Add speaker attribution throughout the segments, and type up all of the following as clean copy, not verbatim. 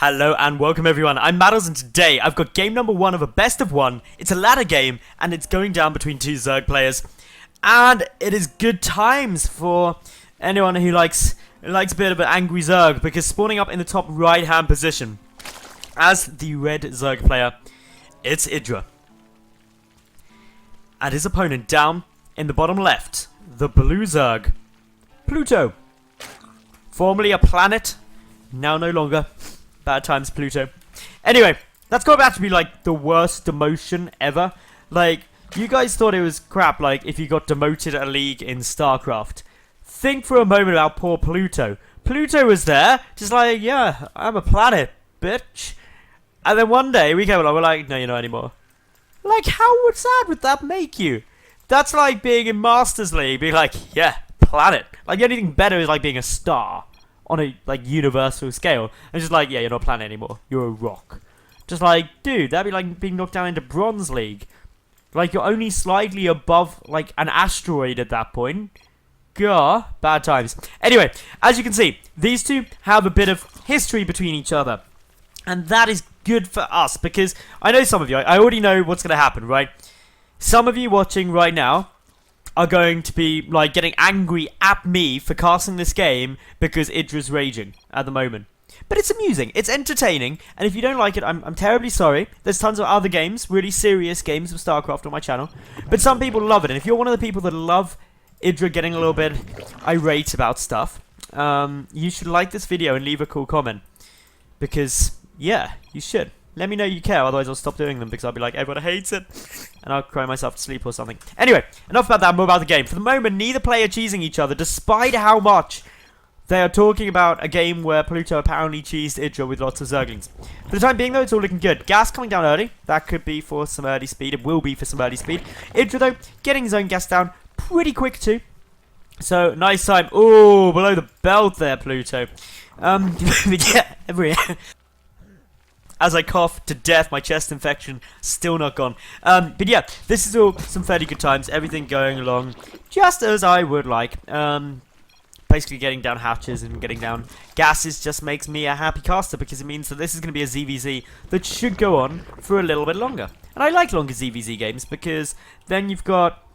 Speaker 1: Hello and welcome everyone, I'm Madals and today I've got game number 1 of a best of 1. It's a ladder game and it's going down between two Zerg players. And it is good times for anyone who likes a bit of an angry Zerg, because spawning up in the top right hand position as the red Zerg player, it's IdrA. And his opponent down in the bottom left, the blue Zerg, Pluto. Formerly a planet, now no longer. Bad times, Pluto. Anyway, that's got about to be like the worst demotion ever. Like, you guys thought it was crap, like if you got demoted a league in StarCraft. Think for a moment about poor Pluto. Pluto was there, just like, yeah, I'm a planet, bitch. And then one day we came along, we're like, no, you're not anymore. Like, how sad would that make you? That's like being in Masters League, being like, yeah, planet. Like, the only thing better is like being a star on a like universal scale. And just like, yeah, you're not a planet anymore, you're a rock. Just like, dude, that'd be like being knocked down into Bronze League. Like, you're only slightly above like an asteroid at that point. Gah, bad times. Anyway, as you can see, these two have a bit of history between each other, and that is good for us, because I know some of you, I already know what's going to happen, right? Some of you watching right now are going to be like getting angry at me for casting this game because IdrA's raging at the moment. But it's amusing, it's entertaining, and if you don't like it, I'm terribly sorry. There's tons of other games, really serious games of StarCraft on my channel, but some people love it, and if you're one of the people that love IdrA getting a little bit irate about stuff, you should like this video and leave a cool comment, because, yeah, you should. Let me know you care, otherwise I'll stop doing them, because I'll be like, everyone hates it, and I'll cry myself to sleep or something. Anyway, enough about that, more about the game. For the moment, neither player cheesing each other, despite how much they are talking about a game where Pluto apparently cheesed IdrA with lots of Zerglings. For the time being, though, it's all looking good. Gas coming down early. That could be for some early speed. It will be for some early speed. IdrA, though, getting his own gas down pretty quick, too. So, nice time. Ooh, below the belt there, Pluto. Yeah, as I cough to death, my chest infection still not gone. But yeah, this is all some fairly good times. Everything going along just as I would like. Basically getting down hatches and getting down gases just makes me a happy caster, because it means that this is going to be a ZvZ that should go on for a little bit longer. And I like longer ZvZ games, because then you've got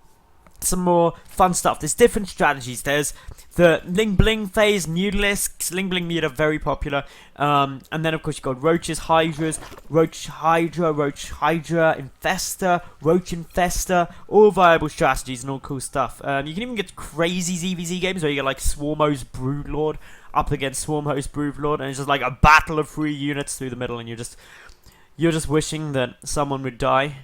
Speaker 1: some more fun stuff. There's different strategies. There's the Ling Bling phase, Mutalisks. Ling Bling Mute are very popular. And then, of course, you've got Roaches, Hydras, Roach Hydra, Infester, Roach Infester. All viable strategies and all cool stuff. You can even get crazy ZvZ games where you get like Swarmhost Broodlord up against Swarmhost Broodlord, and it's just like a battle of 3 units through the middle, and you're just wishing that someone would die.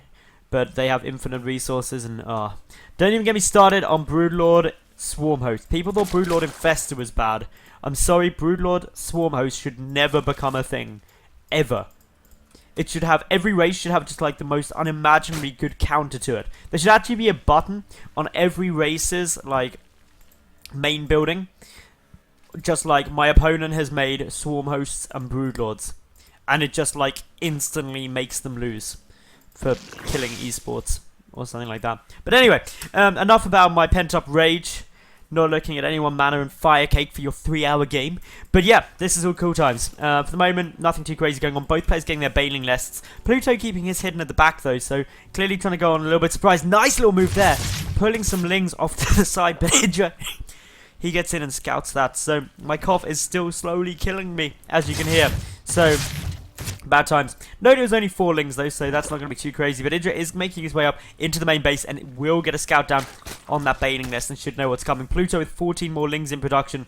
Speaker 1: But they have infinite resources, and don't even get me started on Broodlord Swarmhost. People thought Broodlord Infester was bad. I'm sorry, Broodlord Swarmhost should never become a thing. Ever. It should have, every race should have just like the most unimaginably good counter to it. There should actually be a button on every race's like main building. Just like, my opponent has made Swarmhosts and Broodlords. And it just like instantly makes them lose for killing esports or something like that. But anyway, enough about my pent-up rage. Not looking at any one mana and fire cake for your 3-hour game. But yeah, this is all cool times. For the moment, nothing too crazy going on. Both players getting their bailing lists. Pluto keeping his hidden at the back though, so clearly trying to go on a little bit surprised. Nice little move there, pulling some lings off to the side, but IdrA, he gets in and scouts that. So my cough is still slowly killing me, as you can hear. So bad times. Note it was only 4 lings though, so that's not going to be too crazy. But IdrA is making his way up into the main base, and it will get a scout down on that bailing nest and should know what's coming. Pluto with 14 more lings in production.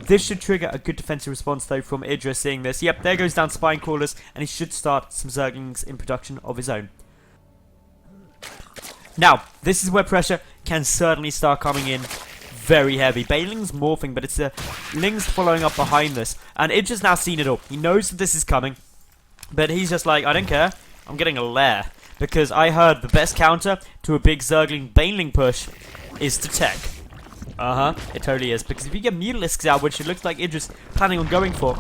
Speaker 1: This should trigger a good defensive response though from IdrA seeing this. Yep, there goes down Spine Crawlers, and he should start some Zerglings in production of his own. Now, this is where pressure can certainly start coming in very heavy. Bailing's morphing, but it's the lings following up behind this. And IdrA's now seen it all. He knows that this is coming. But he's just like, I don't care, I'm getting a lair. Because I heard the best counter to a big Zergling Baneling push is to tech. It totally is. Because if you get Mutalisks out, which it looks like IdrA's planning on going for,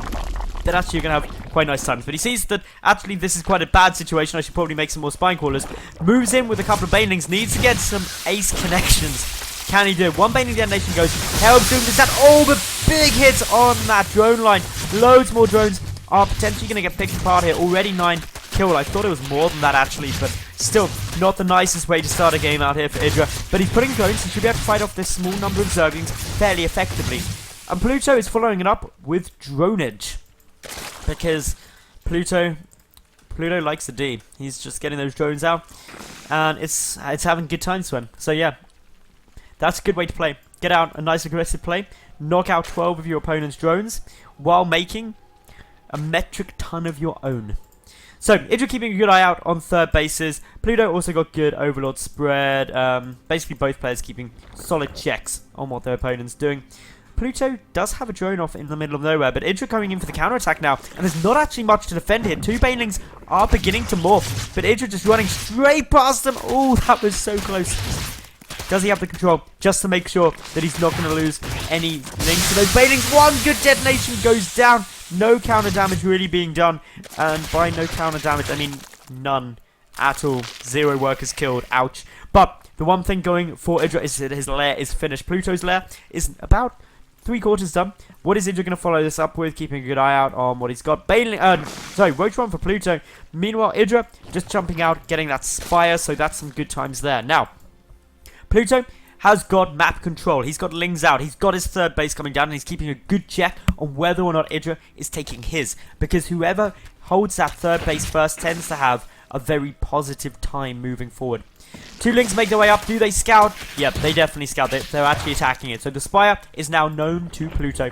Speaker 1: then actually you're going to have quite nice times. But he sees that actually this is quite a bad situation, I should probably make some more Spine Crawlers. Moves in with a couple of Banelings, needs to get some ace connections. Can he do it? One Baneling detonation goes, helps doing this, oh, but big hits on that drone line. Loads more drones are potentially going to get picked apart here. Already 9 killed. I thought it was more than that actually, but still not the nicest way to start a game out here for IdrA. But he's putting drones, he should be able to fight off this small number of Zerglings fairly effectively. And Pluto is following it up with dronage, because Pluto likes the D. He's just getting those drones out, and it's having good times for him. So yeah, that's a good way to play. Get out a nice aggressive play, knock out 12 of your opponent's drones, while making a metric ton of your own. So, IdrA keeping a good eye out on third bases. Pluto also got good Overlord spread. Basically, both players keeping solid checks on what their opponent's doing. Pluto does have a drone off in the middle of nowhere, but IdrA coming in for the counter-attack now, and there's not actually much to defend here. 2 banelings are beginning to morph, but IdrA just running straight past them. Oh, that was so close. Does he have the control just to make sure that he's not going to lose any links to those banelings? One good detonation goes down. No counter damage really being done, and by no counter damage I mean none at all. 0 workers killed. Ouch. But the one thing going for IdrA is that his lair is finished. Pluto's lair is about 3/4 done. What is IdrA going to follow this up with? Keeping a good eye out on what he's got. Roach one for Pluto. Meanwhile, IdrA just jumping out, getting that Spire, so that's some good times there. Now, Pluto has got map control. He's got Lings out. He's got his third base coming down, and he's keeping a good check on whether or not IdrA is taking his. Because whoever holds that third base first tends to have a very positive time moving forward. 2 Lings make their way up. Do they scout? Yep, they definitely scout. They're actually attacking it. So the Spire is now known to Pluto.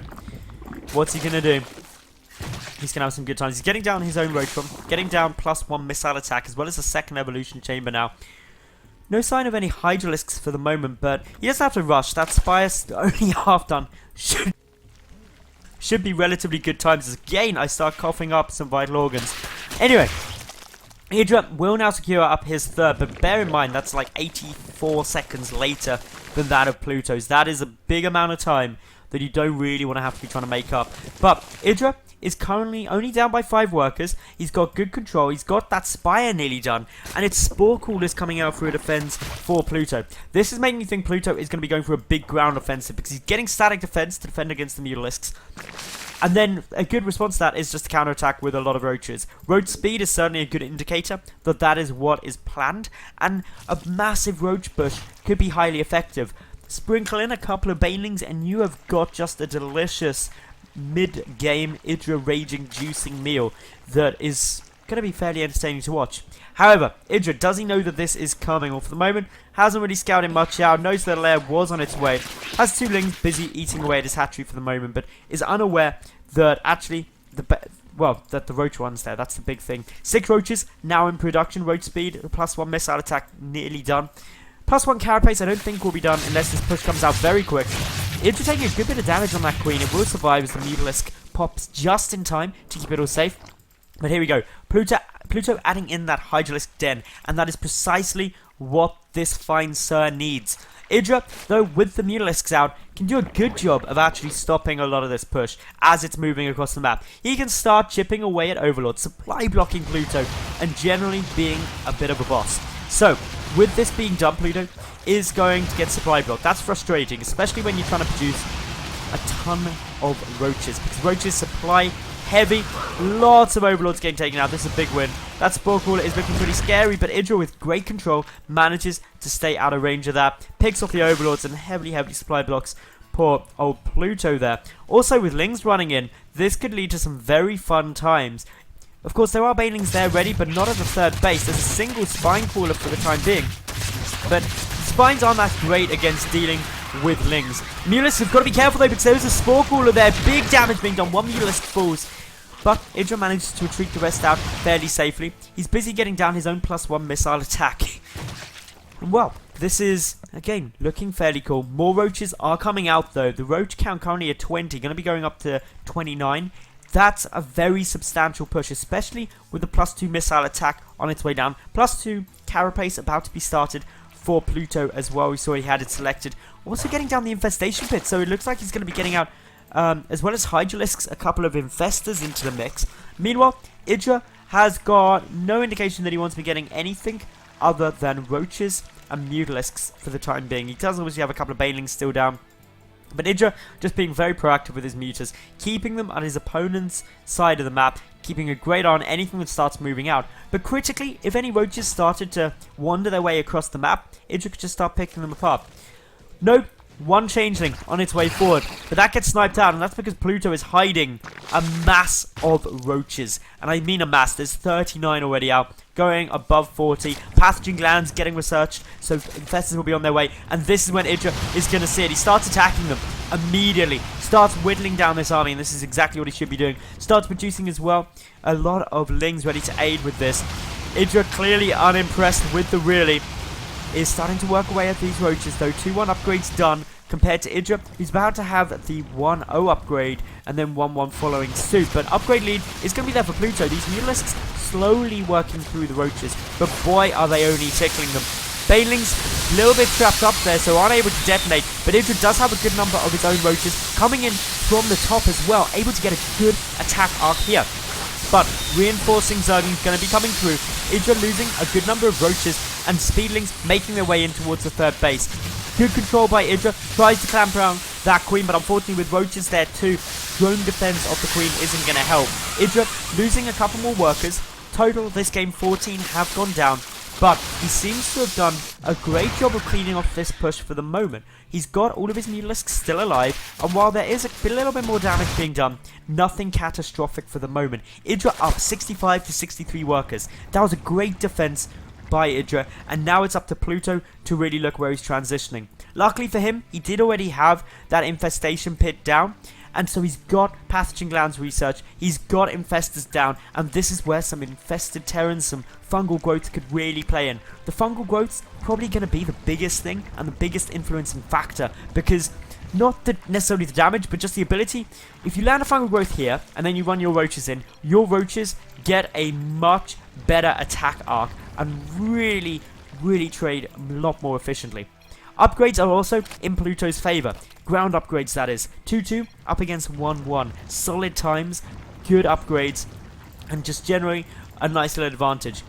Speaker 1: What's he going to do? He's going to have some good times. He's getting down his own Roach one. Getting down +1 missile attack, as well as a second evolution chamber now. No sign of any Hydralisks for the moment, but he doesn't have to rush. That Spire's only half done. Should be relatively good times. As again, I start coughing up some vital organs. Anyway, IdrA will now secure up his third, but bear in mind that's like 84 seconds later than that of Pluto's. That is a big amount of time that you don't really want to have to be trying to make up. But IdrA is currently only down by 5 workers. He's got good control. He's got that Spire nearly done. And it's Spore Coolers coming out through a defense for Pluto. This is making me think Pluto is going to be going for a big ground offensive, because he's getting static defense to defend against the Mutalisks. And then a good response to that is just a counterattack with a lot of Roaches. Roach speed is certainly a good indicator that that is what is planned. And a massive Roach bush could be highly effective. Sprinkle in a couple of banelings and you have got just a delicious mid-game IdrA raging juicing meal that is going to be fairly entertaining to watch. However, IdrA, does he know that this is coming? Well, for the moment, hasn't really scouted much out, knows that the lair was on its way, has 2 Lings busy eating away at his hatchery for the moment, but is unaware that actually that the Roach one's there. That's the big thing. 6 Roaches now in production. Roach speed, +1 missile attack nearly done. +1 carapace I don't think will be done unless this push comes out very quick. IdrA taking a good bit of damage on that Queen. It will survive as the Mutalisk pops just in time to keep it all safe. But here we go. Pluto adding in that Hydralisk den, and that is precisely what this fine sir needs. IdrA, though, with the Mutalisks out, can do a good job of actually stopping a lot of this push as it's moving across the map. He can start chipping away at Overlord, supply blocking Pluto, and generally being a bit of a boss. So, with this being done, Pluto is going to get supply blocked. That's frustrating, especially when you're trying to produce a ton of Roaches, because Roaches supply heavy. Lots of Overlords getting taken out. This is a big win. That Spore Crawler is looking pretty scary, but IdrA with great control manages to stay out of range of that. Picks off the Overlords and heavily supply blocks poor old Pluto there. Also with Lings running in, this could lead to some very fun times. Of course, there are banelings there ready, but not at the third base. There's a single Spine Crawler for the time being. But Spines aren't that great against dealing with Lings. Mutalisks have got to be careful though, because there's a Spore Crawler there. Big damage being done. 1 Mutalisk falls. But IdrA manages to retreat the rest out fairly safely. He's busy getting down his own +1 missile attack. Well, this is, again, looking fairly cool. More Roaches are coming out though. The Roach count currently at 20. Going to be going up to 29. That's a very substantial push, especially with the +2 missile attack on its way down. +2 carapace about to be started for Pluto as well. We saw he had it selected. Also getting down the infestation pit, so it looks like he's going to be getting out, as well as Hydralisks, a couple of infestors into the mix. Meanwhile, IdrA has got no indication that he wants to be getting anything other than Roaches and Mutalisks for the time being. He does obviously have a couple of banelings still down. But IdrA just being very proactive with his mutas, keeping them on his opponent's side of the map, keeping a great eye on anything that starts moving out. But critically, if any roaches started to wander their way across the map, IdrA could just start picking them apart. Nope, one changeling on its way forward, but that gets sniped out, and that's because Pluto is hiding a mass of roaches. And I mean a mass, there's 39 already out, going above 40, pathogen glands getting researched, so infestors will be on their way, and this is when IdrA is going to see it. He starts attacking them immediately, starts whittling down this army, and this is exactly what he should be doing. Starts producing as well a lot of lings ready to aid with this. IdrA clearly unimpressed with the really, is starting to work away at these roaches though. 2-1 upgrades done compared to IdrA, who's about to have the 1-0 upgrade and then 1-1 following suit. But upgrade lead is going to be there for Pluto. These Mutalisks slowly working through the roaches, but boy are they only tickling them. Banelings a little bit trapped up there, so aren't able to detonate, but IdrA does have a good number of its own roaches coming in from the top as well, able to get a good attack arc here. But reinforcing Zerglings is going to be coming through. IdrA losing a good number of roaches, and Speedlings making their way in towards the third base. Good control by IdrA, tries to clamp around that queen, but unfortunately with roaches there too, drone defense of the queen isn't going to help. IdrA losing a couple more workers. Total this game 14 have gone down, but he seems to have done a great job of cleaning off this push for the moment. He's got all of his Mutalisks still alive, and while there is a little bit more damage being done, nothing catastrophic for the moment. IdrA up 65 to 63 workers. That was a great defense by IdrA, and now it's up to Pluto to really look where he's transitioning. Luckily for him, he did already have that infestation pit down, and so he's got pathogen glands research, he's got infestors down, and this is where some infested terrans, some fungal growths could really play in. The fungal growths probably going to be the biggest thing and the biggest influencing factor, because not necessarily the damage, but just the ability. If you land a fungal growth here and then you run your roaches in, your roaches get a much better attack arc and really trade a lot more efficiently. Upgrades are also in Pluto's favour. Ground upgrades, that is. 2-2 up against 1-1. Solid times, good upgrades, and just generally a nice little advantage.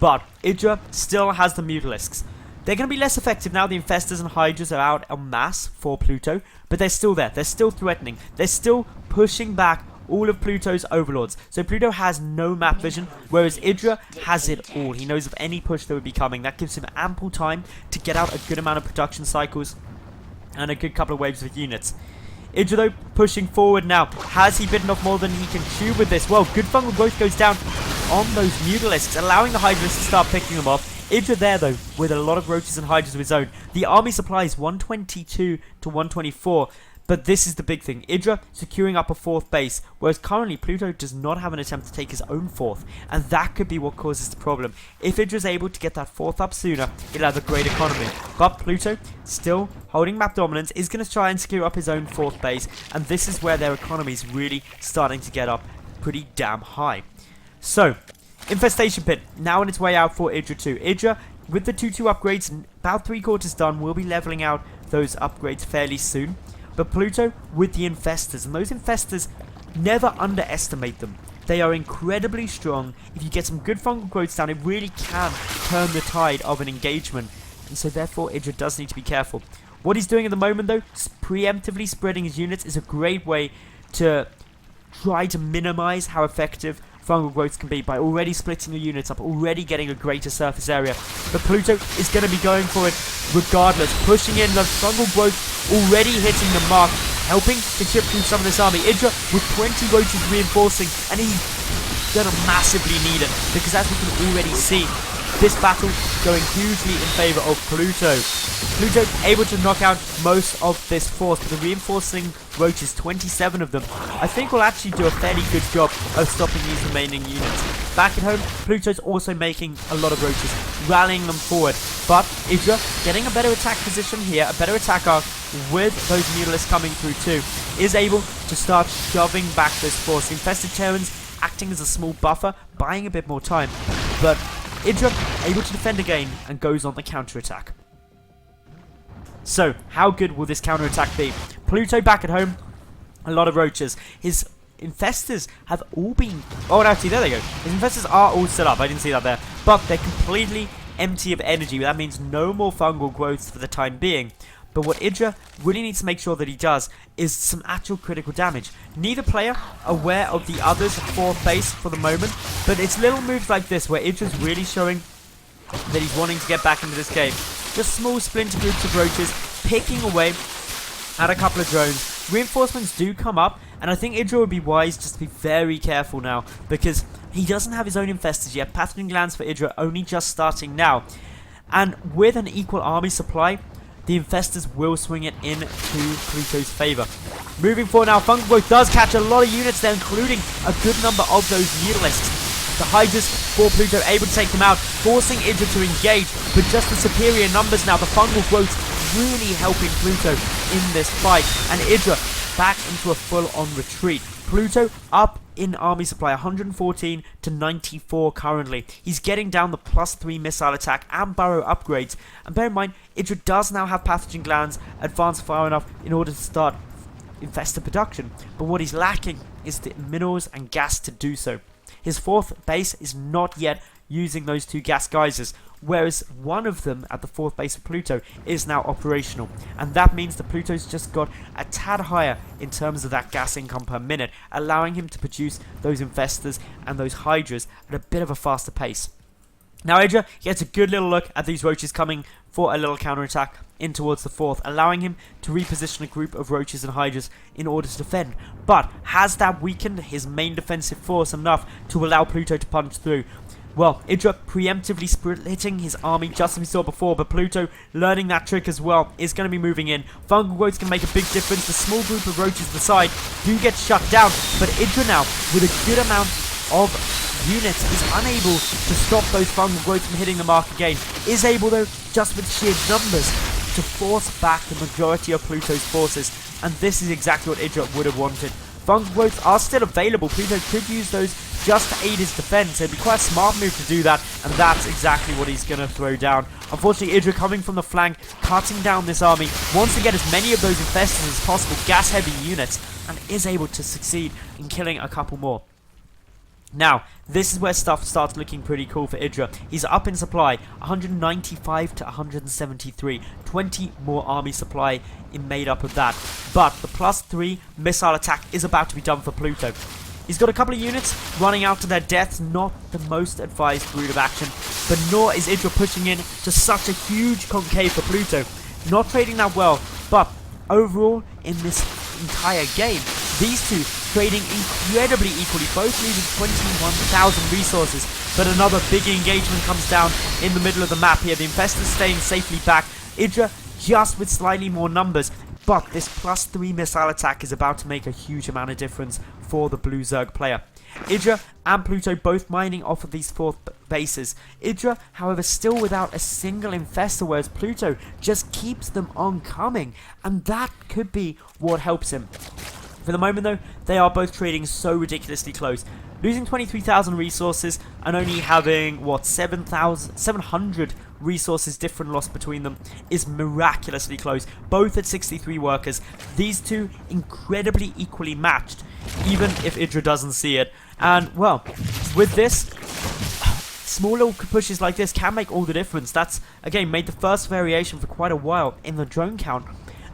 Speaker 1: But IdrA still has the Mutalisks. They're going to be less effective now the Infestors and Hydras are out en masse for Pluto, but they're still there. They're still threatening. They're still pushing back all of Pluto's overlords. So Pluto has no map vision, whereas IdrA has it all. He knows of any push that would be coming. That gives him ample time to get out a good amount of production cycles and a good couple of waves of units. IdrA though, pushing forward now. Has he bitten off more than he can chew with this? Well, good fungal growth goes down on those Mutalisks, allowing the Hydras to start picking them off. IdrA there though, with a lot of roaches and Hydras of his own. The army supply is 122 to 124. But this is the big thing. IdrA securing up a fourth base, whereas currently Pluto does not have an attempt to take his own fourth, and that could be what causes the problem. If IdrA is able to get that fourth up sooner, he'll have a great economy. But Pluto, still holding map dominance, is going to try and secure up his own fourth base, and this is where their economy is really starting to get up pretty damn high. So, Infestation Pit, now on its way out for IdrA too. IdrA, with the 2-2 upgrades, about 3/4 done, will be leveling out those upgrades fairly soon. But Pluto with the Infestors, and those Infestors, never underestimate them. They are incredibly strong. If you get some good fungal growths down, it really can turn the tide of an engagement. And so therefore IdrA does need to be careful. What he's doing at the moment though, preemptively spreading his units, is a great way to try to minimize how effective fungal growths can be by already splitting the units up, already getting a greater surface area. But Pluto is going to be going for it regardless, pushing in the fungal growth, already hitting the mark, helping to chip through some of this army. IdrA with 20 roaches reinforcing, and he's going to massively need it, because as we can already see, this battle going hugely in favour of Pluto. Pluto able to knock out most of this force, but the reinforcing roaches, 27 of them, I think will actually do a fairly good job of stopping these remaining units. Back at home, Pluto's also making a lot of roaches, rallying them forward, but IdrA getting a better attack position here, a better attack arc with those Mutalisks coming through too, is able to start shoving back this force. Infested Terrans acting as a small buffer, buying a bit more time, but IdrA able to defend again and goes on the counter-attack. So, how good will this counter-attack be? Pluto back at home, a lot of roaches. His Infestors have all been... Oh, no, actually, there they go. His Infestors are all set up, I didn't see that there. But they're completely empty of energy. That means no more fungal growths for the time being. but what IdrA really needs to make sure that he does is some actual critical damage. Neither player aware of the other's 4th base for the moment, but it's little moves like this where IdrA's really showing that he's wanting to get back into this game. Just small splinter groups of roaches picking away at a couple of drones. Reinforcements do come up, and I think IdrA would be wise just to be very careful now, because he doesn't have his own infestors yet. Pathogen glands for IdrA only just starting now, and with an equal army supply, the infestors will swing it into Pluto's favour. Moving forward now, Fungal Growth does catch a lot of units there, including a good number of those Mutalisks. The Hydras for Pluto able to take them out, forcing IdrA to engage, but just the superior numbers now. The Fungal Growth really helping Pluto in this fight, and IdrA back into a full-on retreat. Pluto up in army supply, 114 to 94 currently. He's getting down the +3 missile attack and burrow upgrades. And bear in mind, IdrA does now have pathogen glands advanced far enough in order to start infestor production. But what he's lacking is the minerals and gas to do so. His 4th base is not yet using those 2 gas geysers, whereas one of them at the 4th base of Pluto is now operational, and that means that Pluto's just got a tad higher in terms of that gas income per minute, allowing him to produce those infestors and those hydras at a bit of a faster pace. Now IdrA gets a good little look at these roaches coming for a little counterattack in towards the 4th, allowing him to reposition a group of roaches and hydras in order to defend. But has that weakened his main defensive force enough to allow Pluto to punch through? Well, IdrA preemptively splitting his army just as we saw before, but Pluto learning that trick as well is going to be moving in. Fungal Growth can make a big difference. The small group of roaches to the side do get shut down, but IdrA now, with a good amount of units, is unable to stop those Fungal Growth from hitting the mark again. Is able though, just with sheer numbers, to force back the majority of Pluto's forces, and this is exactly what IdrA would have wanted. Fungal Growths are still available. Pluto could use those just to aid his defense. It'd be quite a smart move to do that, and that's exactly what he's going to throw down. Unfortunately, IdrA coming from the flank, cutting down this army, wants to get as many of those infestors as possible, gas-heavy units, and is able to succeed in killing a couple more. Now, this is where stuff starts looking pretty cool for IdrA. He's up in supply, 195 to 173, 20 more army supply made up of that. But the +3 missile attack is about to be done for Pluto. He's got a couple of units running out to their deaths, not the most advised route of action, but nor is IdrA pushing in to such a huge concave for Pluto. Not trading that well, but overall in this entire game, these two trading incredibly equally, both losing 21,000 resources, but another big engagement comes down in the middle of the map here. The infestors staying safely back, IdrA just with slightly more numbers, but this +3 missile attack is about to make a huge amount of difference for the Blue Zerg player. IdrA and Pluto both mining off of these 4th bases. IdrA, however, still without a single infestor, whereas Pluto just keeps them on coming, and that could be what helps him. For the moment though, they are both trading so ridiculously close. Losing 23,000 resources and only having, what, 700 resources different loss between them is miraculously close. Both at 63 workers. These two incredibly equally matched, even if IdrA doesn't see it. And, well, with this, small little pushes like this can make all the difference. That's, again, made the first variation for quite a while in the drone count.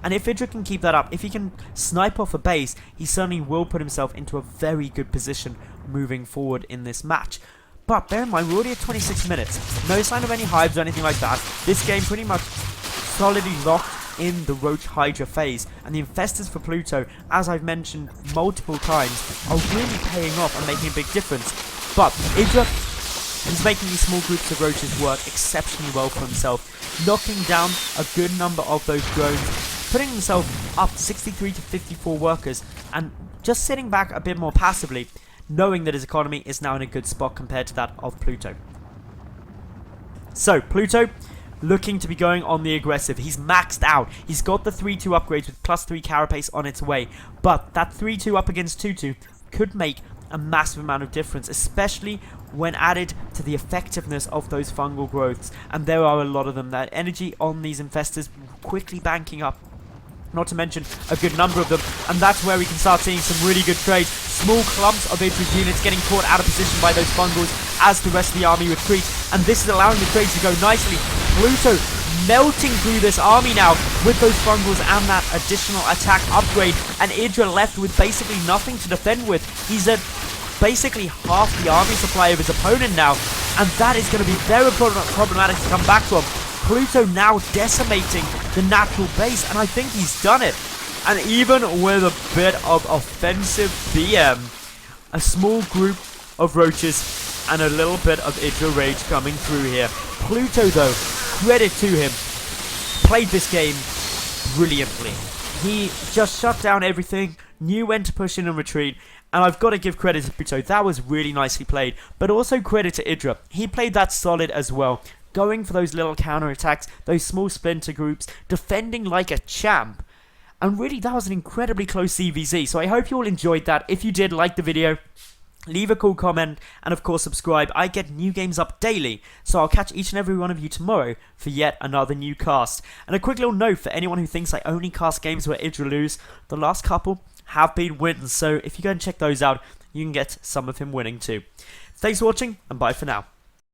Speaker 1: And if IdrA can keep that up, if he can snipe off a base, he certainly will put himself into a very good position moving forward in this match. But bear in mind, we're already at 26 minutes. No sign of any hives or anything like that. This game pretty much solidly locked in the Roach Hydra phase. And the infestors for Pluto, as I've mentioned multiple times, are really paying off and making a big difference. But IdrA is making these small groups of roaches work exceptionally well for himself, knocking down a good number of those drones, putting himself up 63 to 54 workers, and just sitting back a bit more passively, knowing that his economy is now in a good spot compared to that of Pluto. So, Pluto looking to be going on the aggressive. He's maxed out. He's got the 3-2 upgrades with +3 carapace on its way, but that 3-2 up against 2-2 could make a massive amount of difference, especially when added to the effectiveness of those fungal growths, and there are a lot of them. That energy on these infestors quickly banking up, not to mention a good number of them, and that's where we can start seeing some really good trades. Small clumps of IdrA's units getting caught out of position by those fungals as the rest of the army retreats, and this is allowing the trades to go nicely. Pluto melting through this army now with those fungals and that additional attack upgrade, and IdrA left with basically nothing to defend with. He's at basically half the army supply of his opponent now, and that is going to be very problematic to come back to him. Pluto now decimating the natural base, and I think he's done it. And even with a bit of offensive BM, a small group of roaches and a little bit of IdrA rage coming through here. Pluto, though, credit to him, played this game brilliantly. He just shut down everything, knew when to push in and retreat, and I've got to give credit to Pluto. That was really nicely played, but also credit to IdrA. He played that solid as well, going for those little counterattacks, those small splinter groups, defending like a champ. And really, that was an incredibly close ZvZ, so I hope you all enjoyed that. If you did, like the video, leave a cool comment, and of course subscribe. I get new games up daily, so I'll catch each and every one of you tomorrow for yet another new cast. And a quick little note for anyone who thinks I only cast games where IdrA lose, the last couple have been wins, so if you go and check those out, you can get some of him winning too. Thanks for watching, and bye for now.